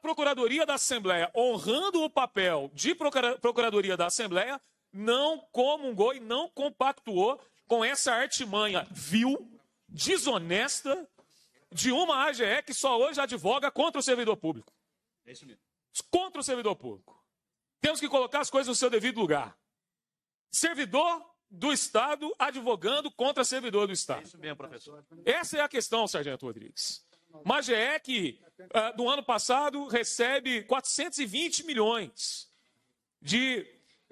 Procuradoria da Assembleia, honrando o papel de Procuradoria da Assembleia, não comungou e não compactuou com essa artimanha vil, desonesta, de uma AGE que só hoje advoga contra o servidor público. É isso mesmo. Contra o servidor público. Temos que colocar as coisas no seu devido lugar. Servidor do Estado advogando contra servidor do Estado. É isso mesmo, professor. Essa é a questão, Sargento Rodrigues. Uma AGE que, no ano passado, recebe 420 milhões de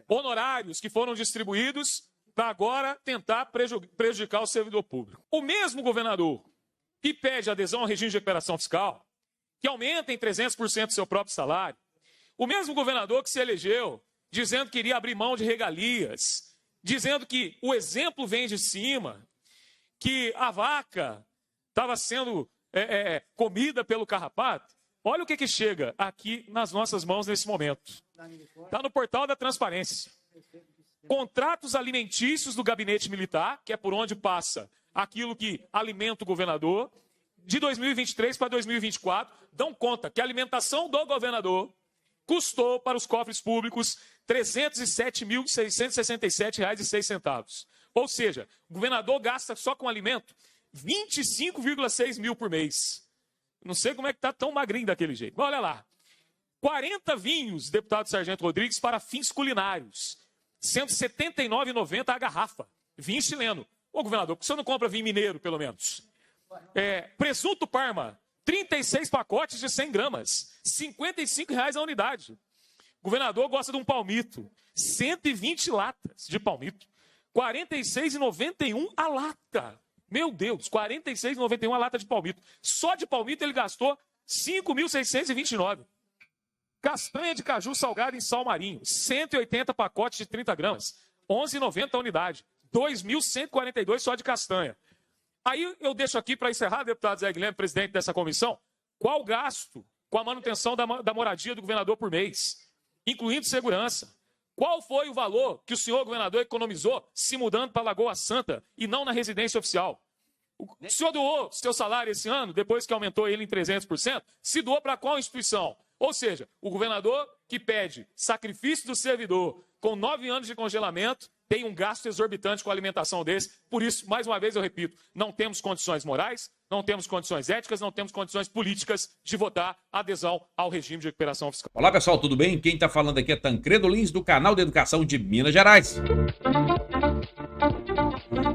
honorários que foram distribuídos para agora tentar prejudicar o servidor público. O mesmo governador que pede adesão ao regime de recuperação fiscal, que aumenta em 300% o seu próprio salário, o mesmo governador que se elegeu dizendo que iria abrir mão de regalias, dizendo que o exemplo vem de cima, que a vaca estava sendo comida pelo carrapato. Olha o que chega aqui nas nossas mãos nesse momento. Está no portal da transparência. Contratos alimentícios do gabinete militar, que é por onde passa aquilo que alimenta o governador, de 2023 para 2024, dão conta que a alimentação do governador custou para os cofres públicos R$ 307.667,06. Ou seja, o governador gasta só com alimento 25,6 mil por mês. Não sei como é que está tão magrinho daquele jeito. Mas olha lá. 40 vinhos, deputado Sargento Rodrigues, para fins culinários. Sendo R$ 79,90 a garrafa. Vinho chileno. Ô, governador, por que você não compra vinho mineiro, pelo menos? Presunto Parma. 36 pacotes de 100 gramas. R$ 55,00 a unidade. O governador gosta de um palmito. 120 latas de palmito. R$ 46,91 a lata. Meu Deus, R$ 46,91 a lata de palmito. Só de palmito ele gastou R$ 5.629. Castanha de caju salgada em sal marinho. 180 pacotes de 30 gramas. R$ 11,90 a unidade. R$ 2.142 só de castanha. Aí eu deixo aqui para encerrar, deputado Zé Guilherme, presidente dessa comissão, qual o gasto com a manutenção da moradia do governador por mês, incluindo segurança. Qual foi o valor que o senhor governador economizou se mudando para Lagoa Santa e não na residência oficial? O senhor doou seu salário esse ano, depois que aumentou ele em 300%, se doou para qual instituição? Ou seja, o governador que pede sacrifício do servidor com 9 anos de congelamento tem um gasto exorbitante com a alimentação desse. Por isso, mais uma vez eu repito, não temos condições morais, não temos condições éticas, não temos condições políticas de votar adesão ao regime de recuperação fiscal. Olá pessoal, tudo bem? Quem está falando aqui é Tancredo Lins, do canal de Educação de Minas Gerais.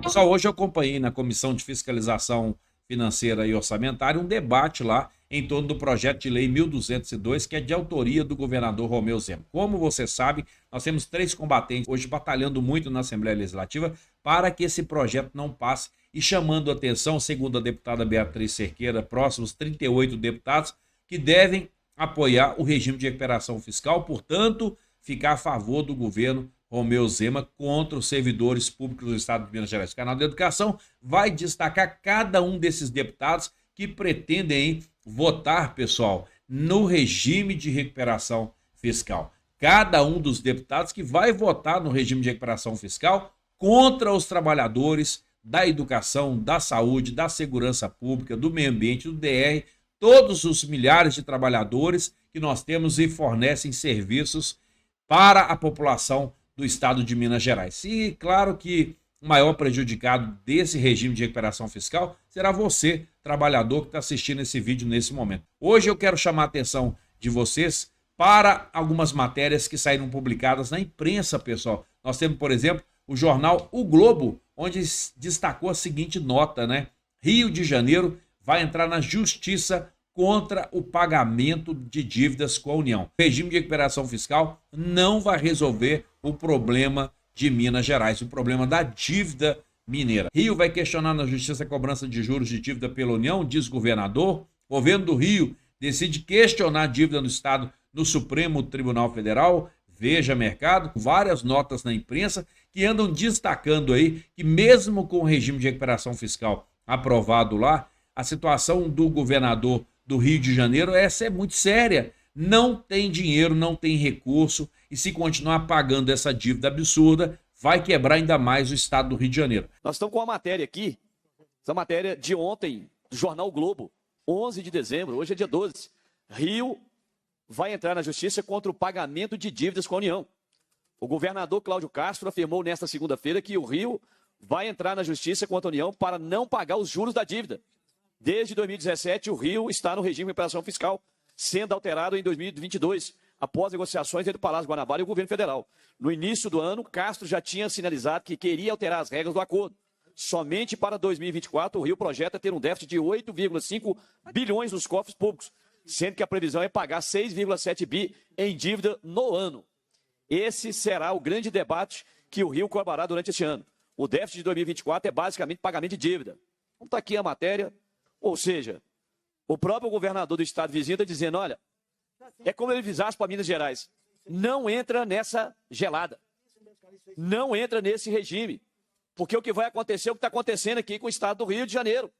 Pessoal, hoje eu acompanhei na Comissão de Fiscalização Financeira e Orçamentária um debate lá em torno do projeto de lei 1202, que é de autoria do governador Romeu Zema. Como você sabe, nós temos 3 combatentes hoje batalhando muito na Assembleia Legislativa para que esse projeto não passe e chamando a atenção, segundo a deputada Beatriz Cerqueira, próximos 38 deputados que devem apoiar o regime de recuperação fiscal, portanto, ficar a favor do governo Romeu Zema contra os servidores públicos do Estado de Minas Gerais. O canal da Educação vai destacar cada um desses deputados que pretendem votar, pessoal, no regime de recuperação fiscal. Cada um dos deputados que vai votar no regime de recuperação fiscal contra os trabalhadores da educação, da saúde, da segurança pública, do meio ambiente, do DR, todos os milhares de trabalhadores que nós temos e fornecem serviços para a população do Estado de Minas Gerais. E claro que o maior prejudicado desse regime de recuperação fiscal será você, trabalhador que está assistindo esse vídeo nesse momento. Hoje eu quero chamar a atenção de vocês para algumas matérias que saíram publicadas na imprensa, pessoal. Nós temos, por exemplo, o jornal O Globo, onde destacou a seguinte nota, né? Rio de Janeiro vai entrar na justiça contra o pagamento de dívidas com a União. O regime de recuperação fiscal não vai resolver o problema de Minas Gerais, o problema da dívida mineira. Rio vai questionar na justiça a cobrança de juros de dívida pela União, diz governador. O governo do Rio decide questionar a dívida do Estado no Supremo Tribunal Federal. Veja mercado, várias notas na imprensa que andam destacando aí que mesmo com o regime de recuperação fiscal aprovado lá, a situação do governador do Rio de Janeiro essa é muito séria. Não tem dinheiro, não tem recurso e se continuar pagando essa dívida absurda, vai quebrar ainda mais o Estado do Rio de Janeiro. Nós estamos com uma matéria aqui, essa matéria de ontem, do jornal o Globo, 11 de dezembro, hoje é dia 12. Rio vai entrar na justiça contra o pagamento de dívidas com a União. O governador Cláudio Castro afirmou nesta segunda-feira que o Rio vai entrar na justiça contra a União para não pagar os juros da dívida. Desde 2017, o Rio está no regime de recuperação fiscal, sendo alterado em 2022, após negociações entre o Palácio Guanabara e o governo federal. No início do ano, Castro já tinha sinalizado que queria alterar as regras do acordo. Somente para 2024, o Rio projeta ter um déficit de 8,5 bilhões nos cofres públicos, sendo que a previsão é pagar 6,7 bi em dívida no ano. Esse será o grande debate que o Rio cobrirá durante este ano. O déficit de 2024 é basicamente pagamento de dívida. Então está aqui a matéria, ou seja, o próprio governador do estado vizinho está dizendo, olha, é como ele avisasse para Minas Gerais, não entra nessa gelada, não entra nesse regime, porque o que vai acontecer é o que está acontecendo aqui com o estado do Rio de Janeiro.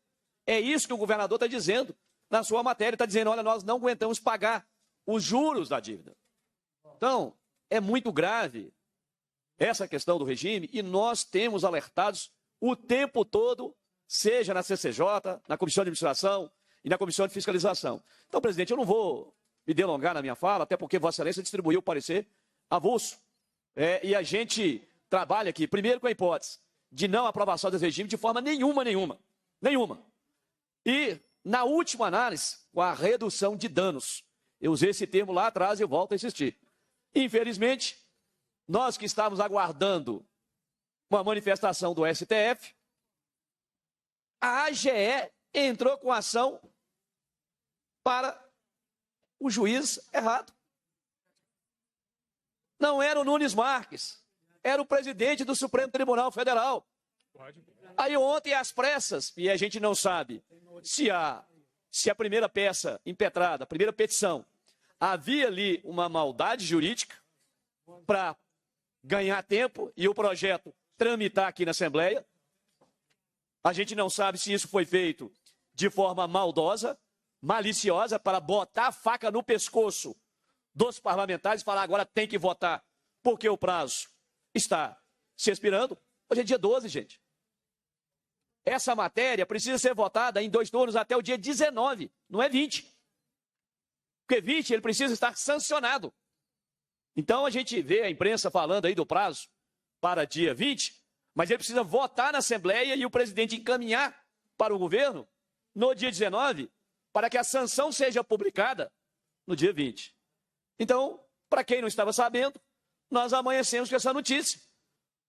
É isso que o governador está dizendo na sua matéria, está dizendo, olha, nós não aguentamos pagar os juros da dívida. Então, é muito grave essa questão do regime e nós temos alertados o tempo todo, seja na CCJ, na Comissão de Administração e na Comissão de Fiscalização. Então, presidente, eu não vou me delongar na minha fala, até porque Vossa Excelência distribuiu o parecer avulso. E a gente trabalha aqui, primeiro com a hipótese de não aprovação desse regime de forma nenhuma. E, na última análise, com a redução de danos. Eu usei esse termo lá atrás e volto a insistir. Infelizmente, nós que estávamos aguardando uma manifestação do STF, a AGE entrou com ação para o juiz errado. Não era o Nunes Marques, era o presidente do Supremo Tribunal Federal. Aí ontem, às pressas, e a gente não sabe se a primeira peça impetrada, a primeira petição, havia ali uma maldade jurídica para ganhar tempo e o projeto tramitar aqui na Assembleia. A gente não sabe se isso foi feito de forma maldosa, maliciosa, para botar a faca no pescoço dos parlamentares e falar agora tem que votar, porque o prazo está se expirando. Hoje é dia 12, gente. Essa matéria precisa ser votada em 2 turnos até o dia 19, não é 20. Porque 20 ele precisa estar sancionado. Então a gente vê a imprensa falando aí do prazo para dia 20, mas ele precisa votar na Assembleia e o presidente encaminhar para o governo no dia 19, para que a sanção seja publicada no dia 20. Então, para quem não estava sabendo, nós amanhecemos com essa notícia.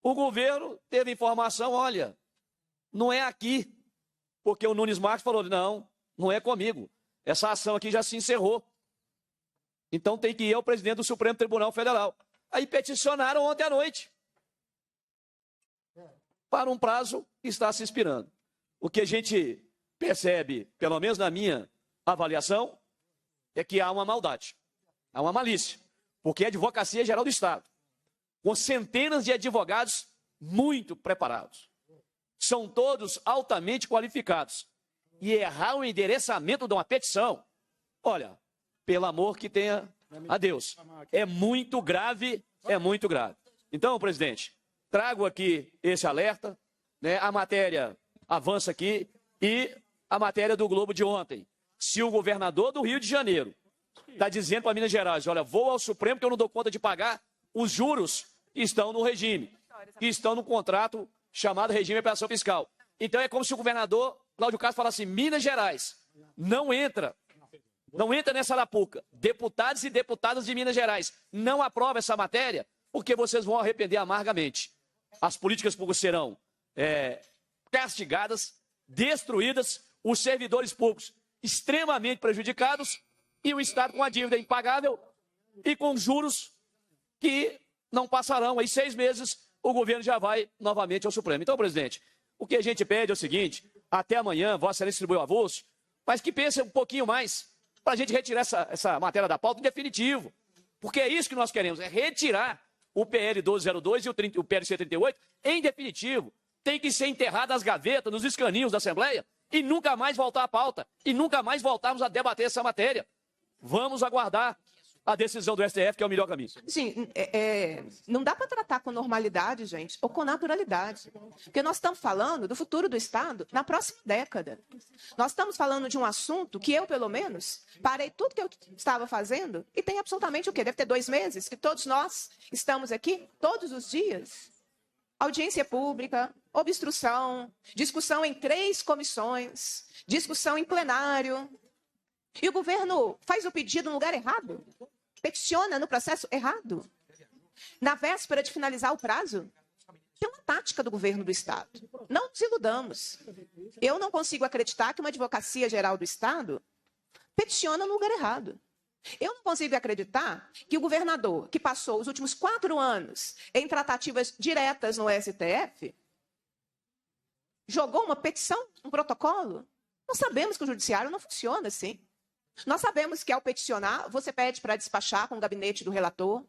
O governo teve informação, olha, não é aqui, porque o Nunes Marques falou, não é comigo, essa ação aqui já se encerrou. Então tem que ir ao presidente do Supremo Tribunal Federal. Aí peticionaram ontem à noite para um prazo que está se expirando. O que a gente percebe, pelo menos na minha avaliação, é que há uma maldade, há uma malícia, porque a Advocacia Geral do Estado, com centenas de advogados muito preparados, são todos altamente qualificados, e errar o endereçamento de uma petição, olha, pelo amor que tenha a Deus, é muito grave, é muito grave. Então, presidente, trago aqui esse alerta, né? A matéria avança aqui e a matéria do Globo de ontem. Se o governador do Rio de Janeiro está dizendo para Minas Gerais, olha, vou ao Supremo que eu não dou conta de pagar os juros que estão no regime, que estão no contrato chamado regime de recuperação fiscal. Então é como se o governador Cláudio Castro falasse assim, Minas Gerais, não entra nessa lapuca. Deputados e deputadas de Minas Gerais, não aprova essa matéria, porque vocês vão arrepender amargamente. As políticas públicas serão castigadas, destruídas, os servidores públicos extremamente prejudicados e o Estado com a dívida impagável e com juros que não passarão. Aí 6 meses o governo já vai novamente ao Supremo. Então, presidente, o que a gente pede é o seguinte, até amanhã, Vossa Excelência distribui o avulso, mas que pense um pouquinho mais para a gente retirar essa matéria da pauta em definitivo. Porque é isso que nós queremos, é retirar o PL 1202 e o PL 138 em definitivo. Tem que ser enterrado nas gavetas, nos escaninhos da Assembleia e nunca mais voltar à pauta. E nunca mais voltarmos a debater essa matéria. Vamos aguardar a decisão do STF, que é o melhor caminho. Sim, não dá para tratar com normalidade, gente, ou com naturalidade. Porque nós estamos falando do futuro do Estado na próxima década. Nós estamos falando de um assunto que eu, pelo menos, parei tudo que eu estava fazendo e tem absolutamente o quê? Deve ter 2 meses que todos nós estamos aqui todos os dias. Audiência pública, obstrução, discussão em 3 comissões, discussão em plenário. E o governo faz o pedido no lugar errado, peticiona no processo errado. Na véspera de finalizar o prazo, tem uma tática do governo do Estado. Não nos iludamos. Eu não consigo acreditar que uma advocacia geral do Estado peticiona no lugar errado. Eu não consigo acreditar que o governador, que passou os últimos 4 anos em tratativas diretas no STF, jogou uma petição, um protocolo. Nós sabemos que o judiciário não funciona assim. Nós sabemos que, ao peticionar, você pede para despachar com o gabinete do relator.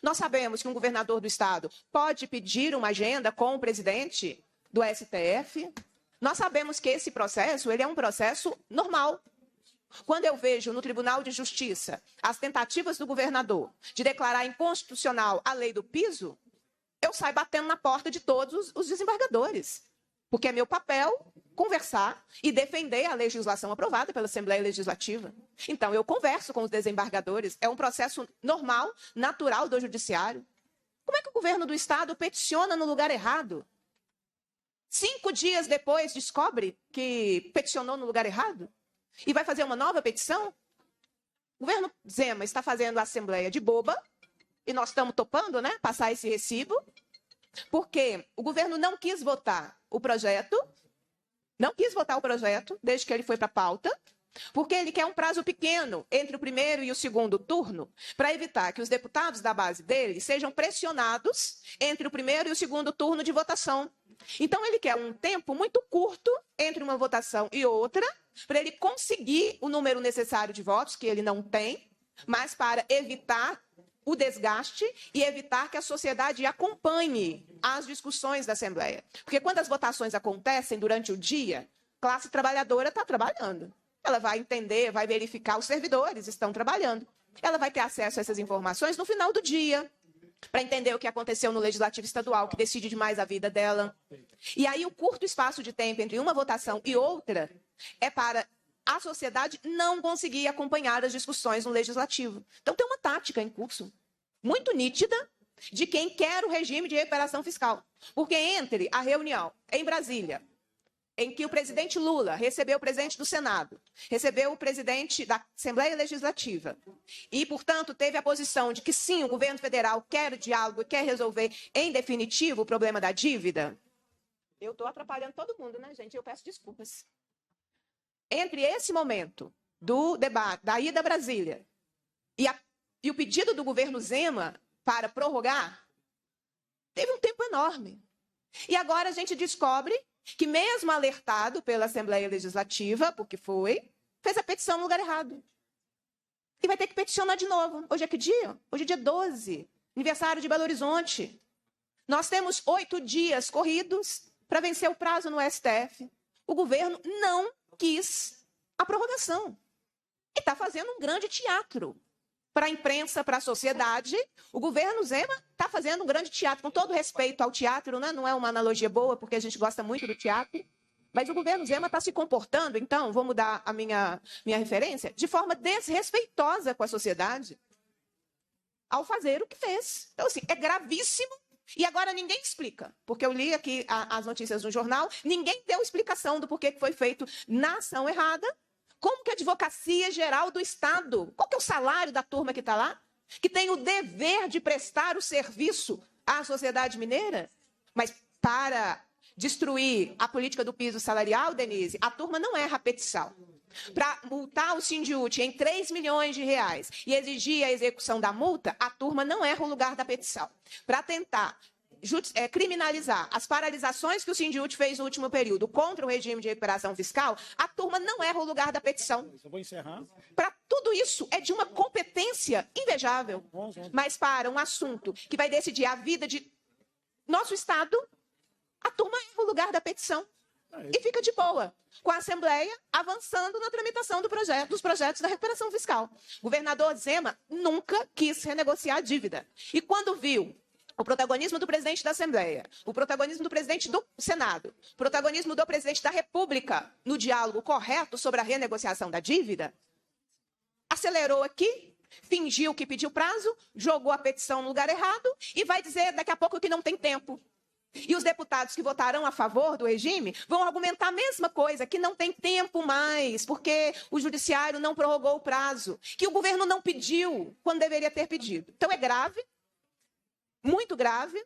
Nós sabemos que um governador do Estado pode pedir uma agenda com o presidente do STF. Nós sabemos que esse processo ele é um processo normal. Quando eu vejo no Tribunal de Justiça as tentativas do governador de declarar inconstitucional a lei do piso, eu saio batendo na porta de todos os desembargadores. Porque é meu papel conversar e defender a legislação aprovada pela Assembleia Legislativa. Então, eu converso com os desembargadores. É um processo normal, natural do judiciário. Como é que o governo do Estado peticiona no lugar errado? 5 dias depois descobre que peticionou no lugar errado? E vai fazer uma nova petição? O governo Zema está fazendo a Assembleia de boba, e nós estamos topando, né, passar esse recibo, porque o governo não quis votar o projeto, desde que ele foi para a pauta, porque ele quer um prazo pequeno entre o primeiro e o segundo turno, para evitar que os deputados da base dele sejam pressionados entre o primeiro e o segundo turno de votação. Então, ele quer um tempo muito curto entre uma votação e outra, para ele conseguir o número necessário de votos, que ele não tem, mas para evitar o desgaste e evitar que a sociedade acompanhe as discussões da Assembleia. Porque quando as votações acontecem durante o dia, a classe trabalhadora está trabalhando. Ela vai entender, vai verificar, os servidores estão trabalhando. Ela vai ter acesso a essas informações no final do dia, para entender o que aconteceu no Legislativo Estadual, que decide demais a vida dela. E aí o curto espaço de tempo entre uma votação e outra é para a sociedade não conseguir acompanhar as discussões no Legislativo. Então tem uma tática em curso, muito nítida, de quem quer o regime de recuperação fiscal. Porque entre a reunião em Brasília, em que o presidente Lula recebeu o presidente do Senado, recebeu o presidente da Assembleia Legislativa e, portanto, teve a posição de que sim, o governo federal quer o diálogo e quer resolver em definitivo o problema da dívida. Eu estou atrapalhando todo mundo, né, gente? Eu peço desculpas. Entre esse momento do debate, da ida a Brasília, e o pedido do governo Zema para prorrogar, teve um tempo enorme. E agora a gente descobre que, mesmo alertado pela Assembleia Legislativa, porque fez a petição no lugar errado. E vai ter que peticionar de novo. Hoje é que dia? Hoje é dia 12, aniversário de Belo Horizonte. Nós temos 8 dias corridos para vencer o prazo no STF. O governo não quis a prorrogação. E está fazendo um grande teatro. Para a imprensa, para a sociedade, o governo Zema está fazendo um grande teatro, com todo respeito ao teatro, né? Não é uma analogia boa, porque a gente gosta muito do teatro, mas o governo Zema está se comportando, então, vou mudar a minha referência, de forma desrespeitosa com a sociedade, ao fazer o que fez. Então, assim, é gravíssimo, e agora ninguém explica, porque eu li aqui as notícias no jornal, ninguém deu explicação do porquê que foi feito na ação errada. Como que a Advocacia Geral do Estado, qual que é o salário da turma que está lá? Que tem o dever de prestar o serviço à sociedade mineira? Mas para destruir a política do piso salarial, Denise, a turma não erra a petição. Para multar o Sindiúti em 3 milhões de reais e exigir a execução da multa, a turma não erra o lugar da petição. Para tentar criminalizar as paralisações que o Sindiúti fez no último período contra o regime de recuperação fiscal, a turma não erra o lugar da petição. Eu vou encerrar. Para tudo isso é de uma competência invejável. Mas para um assunto que vai decidir a vida de nosso Estado, a turma erra o lugar da petição. e fica de boa, com a Assembleia avançando na tramitação dos projetos da recuperação fiscal. O governador Zema nunca quis renegociar a dívida. E quando viu o protagonismo do presidente da Assembleia, o protagonismo do presidente do Senado, o protagonismo do presidente da República no diálogo correto sobre a renegociação da dívida, acelerou aqui, fingiu que pediu prazo, jogou a petição no lugar errado e vai dizer daqui a pouco que não tem tempo. E os deputados que votarão a favor do regime vão argumentar a mesma coisa, que não tem tempo mais, porque o judiciário não prorrogou o prazo, que o governo não pediu quando deveria ter pedido. Então é grave, muito grave,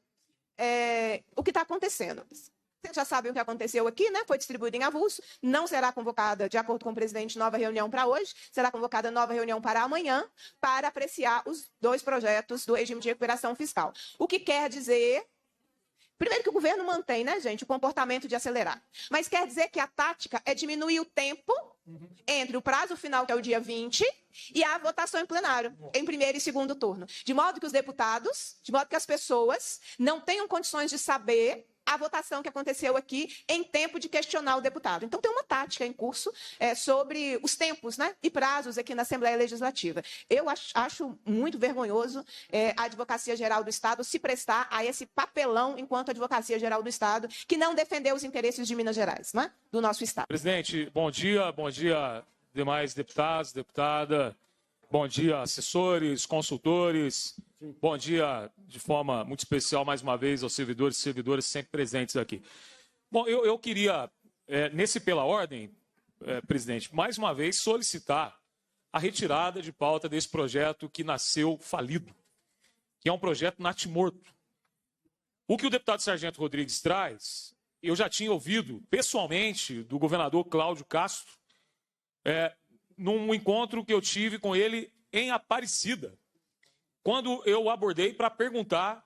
o que está acontecendo. Vocês já sabem o que aconteceu aqui, né? Foi distribuído em avulso, não será convocada, de acordo com o presidente, nova reunião para hoje, será convocada nova reunião para amanhã, para apreciar os 2 projetos do regime de recuperação fiscal. O que quer dizer... Primeiro que o governo mantém, né, gente, o comportamento de acelerar. Mas quer dizer que a tática é diminuir o tempo entre o prazo final, que é o dia 20, e a votação em plenário, em primeiro e segundo turno. De modo que os deputados, de modo que as pessoas não tenham condições de saber a votação que aconteceu aqui em tempo de questionar o deputado. Então, tem uma tática em curso sobre os tempos, né, e prazos aqui na Assembleia Legislativa. Eu acho muito vergonhoso a Advocacia Geral do Estado se prestar a esse papelão enquanto Advocacia Geral do Estado, que não defendeu os interesses de Minas Gerais, né, do nosso Estado. Presidente, bom dia demais deputados, deputada, bom dia assessores, consultores. Bom dia, de forma muito especial, mais uma vez, aos servidores e servidoras sempre presentes aqui. Bom, eu queria, nesse Pela Ordem, presidente, mais uma vez solicitar a retirada de pauta desse projeto que nasceu falido, que é um projeto natimorto. O que o deputado Sargento Rodrigues traz, eu já tinha ouvido pessoalmente do governador Cláudio Castro, num encontro que eu tive com ele em Aparecida, quando eu abordei para perguntar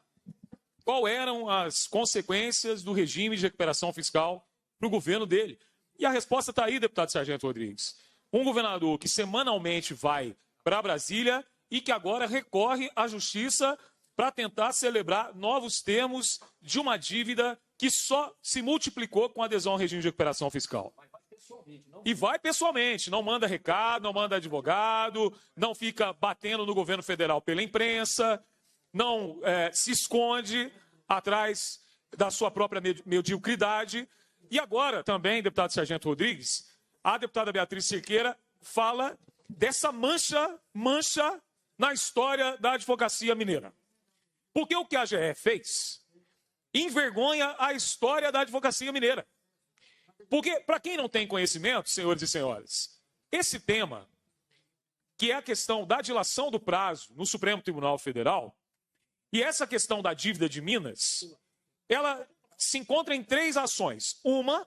qual eram as consequências do regime de recuperação fiscal para o governo dele. E a resposta está aí, deputado Sargento Rodrigues. Um governador que semanalmente vai para Brasília e que agora recorre à justiça para tentar celebrar novos termos de uma dívida que só se multiplicou com a adesão ao regime de recuperação fiscal. E vai pessoalmente, não manda recado, não manda advogado, não fica batendo no governo federal pela imprensa, não se esconde atrás da sua própria mediocridade. E agora também, deputado Sargento Rodrigues, a deputada Beatriz Cerqueira fala dessa mancha na história da advocacia mineira. Porque o que a AGE fez envergonha a história da advocacia mineira. Porque, para quem não tem conhecimento, senhores e senhoras, esse tema, que é a questão da dilação do prazo no Supremo Tribunal Federal, e essa questão da dívida de Minas, ela se encontra em 3 ações. Uma,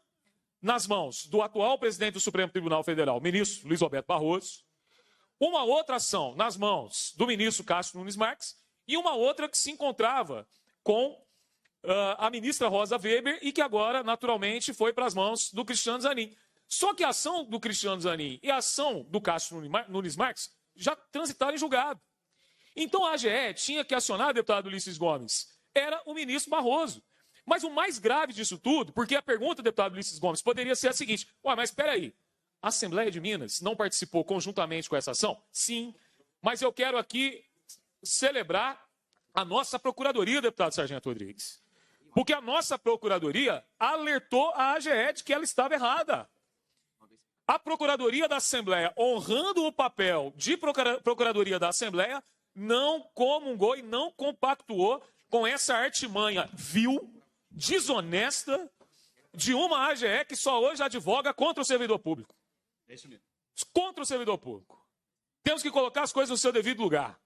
nas mãos do atual presidente do Supremo Tribunal Federal, ministro Luiz Roberto Barroso. Uma outra ação nas mãos do ministro Cássio Nunes Marques. E uma outra que se encontrava com a ministra Rosa Weber e que agora, naturalmente, foi para as mãos do Cristiano Zanin. Só que a ação do Cristiano Zanin e a ação do Cássio Nunes Marques já transitaram em julgado. Então a AGE tinha que acionar, deputado Ulisses Gomes, era o ministro Barroso. Mas o mais grave disso tudo, porque a pergunta, deputado Ulisses Gomes, poderia ser a seguinte: mas espera aí, a Assembleia de Minas não participou conjuntamente com essa ação? Sim, mas eu quero aqui celebrar a nossa Procuradoria, deputado Sargento Rodrigues. Porque a nossa Procuradoria alertou a AGE de que ela estava errada. A Procuradoria da Assembleia, honrando o papel de Procuradoria da Assembleia, não comungou e não compactuou com essa artimanha vil, desonesta, de uma AGE que só hoje advoga contra o servidor público. É isso mesmo. Contra o servidor público. Temos que colocar as coisas no seu devido lugar.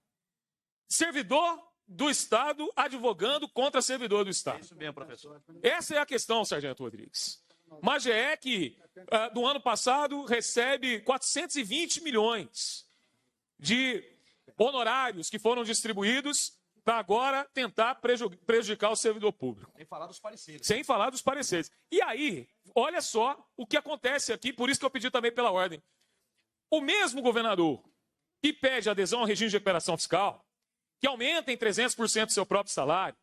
Servidor do Estado advogando contra servidor do Estado. É isso mesmo, professor. Essa é a questão, Sargento Rodrigues. Uma AGE que, do ano passado, recebe 420 milhões de honorários que foram distribuídos para agora tentar prejudicar o servidor público. Sem falar dos pareceres. Sem falar dos pareceres. E aí, olha só o que acontece aqui, por isso que eu pedi também pela ordem. O mesmo governador que pede adesão ao regime de recuperação fiscal, que aumenta em 300% o seu próprio salário,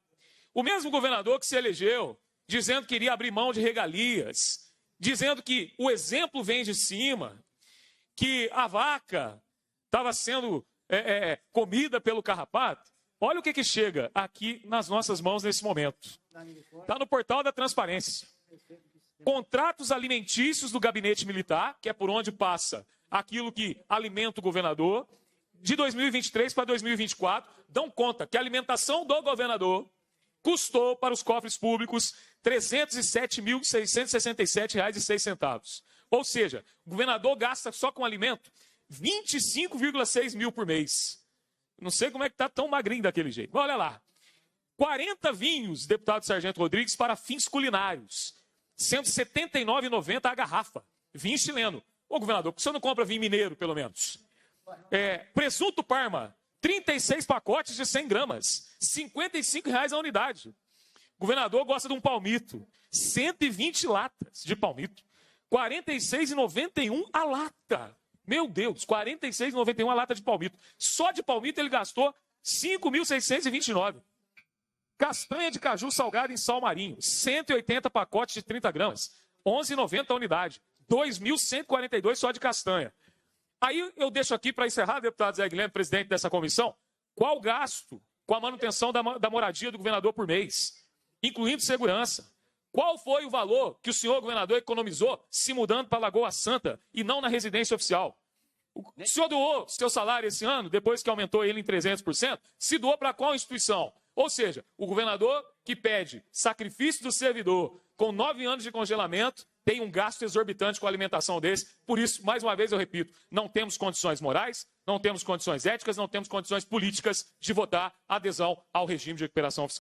o mesmo governador que se elegeu dizendo que iria abrir mão de regalias, dizendo que o exemplo vem de cima, que a vaca estava sendo comida pelo carrapato. Olha o que chega aqui nas nossas mãos nesse momento. Está no portal da transparência. Contratos alimentícios do gabinete militar, que é por onde passa aquilo que alimenta o governador, de 2023 para 2024, dão conta que a alimentação do governador custou para os cofres públicos R$ 307.667,06. Ou seja, o governador gasta só com alimento 25,6 mil por mês. Não sei como é que está tão magrinho daquele jeito. Mas olha lá. 40 vinhos, deputado Sargento Rodrigues, para fins culinários. Sendo R$ 79,90 a garrafa. Vinho chileno. Ô, governador, por que o senhor não compra vinho mineiro, pelo menos? Presunto Parma, 36 pacotes de 100 gramas. R$ 55,00 a unidade. O governador gosta de um palmito. 120 latas de palmito. R$ 46,91 a lata. Meu Deus, R$ 46,91 a lata de palmito. Só de palmito ele gastou R$ 5.629. Castanha de caju salgada em sal marinho, 180 pacotes de 30 gramas, R$ 11,90 a unidade, R$ 2.142 só de castanha. Aí eu deixo aqui para encerrar, deputado Zé Guilherme, presidente dessa comissão, qual o gasto com a manutenção da moradia do governador por mês, incluindo segurança. Qual foi o valor que o senhor governador economizou se mudando para Lagoa Santa e não na residência oficial? O senhor doou seu salário esse ano, depois que aumentou ele em 300%, se doou para qual instituição? Ou seja, o governador que pede sacrifício do servidor com 9 anos de congelamento tem um gasto exorbitante com a alimentação desse. Por isso, mais uma vez eu repito, não temos condições morais, não temos condições éticas, não temos condições políticas de votar adesão ao regime de recuperação fiscal.